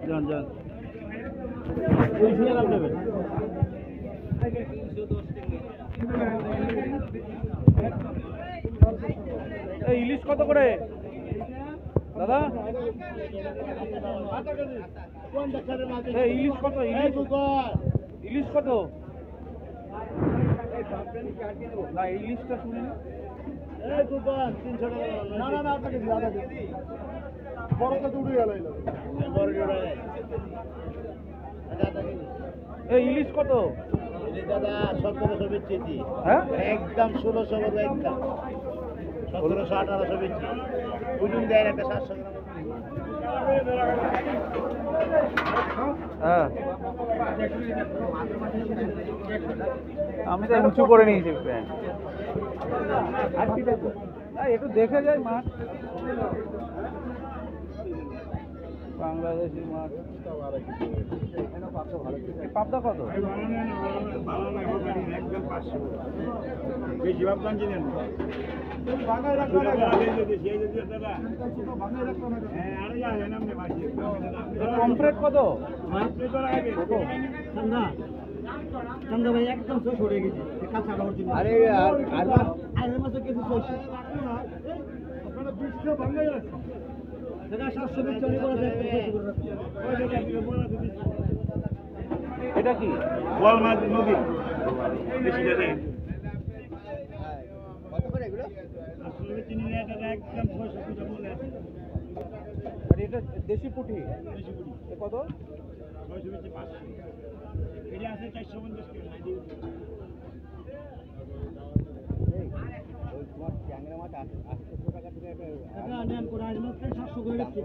যান যান এই ইলিশ কত করে দাদা? এই ইলিশ কত? ইলিশ কত? না ইলিশটা শুনি না। এই ইলিশ কত? দাদা 1700 বেচছি। হ্যাঁ একদম 1600 বলবো, একদম 1700 1800 বেচছি। বুঝুন দেয় একটা 700 গ্রাম। হ্যাঁ আমি তো উঁচু করে নিয়েছি প্যান্ট। একটু দেখে যাই মাছ, বাংলাদেশি মাছ। পাবদা কত? পমফ্রেট কত? চন্দা ভাই একদম শেষ হয়ে গেছে। আরে আর মাসে কিছু চলছে আপনারা 20 ভাঙাই আছে। দাদা 700 বিট চলে করে এটা কি? বল মাছ নদী বেশি জানে। কত করে এগুলো? আসলে চিনি না দাদা, একদম 600 টাকা বলে আছে। আর এটা দেশি পুঁটি? বেশি পুরি এ কত? 600 বেচে 500। এটা আছে 450 টাকা। এই ওই তোমার ট্যাংরা মাছ 800 টাকা থেকে এটা নেন করে আজ মাত্র 700 করে দিচ্ছি।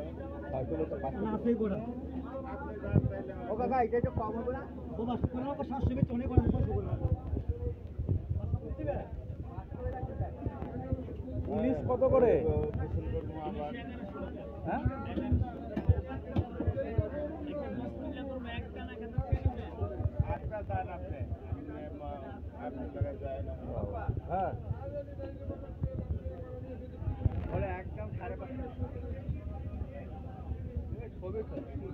হয়তো বলতে 500 না আছে করে। ও কাকা এটা একটু কম হবে না? ও বাস করে 700 বেচে অনেক করে 600 করে। ইলিশ কত করে? হ্যাঁ হ্যাঁ একদম 5.5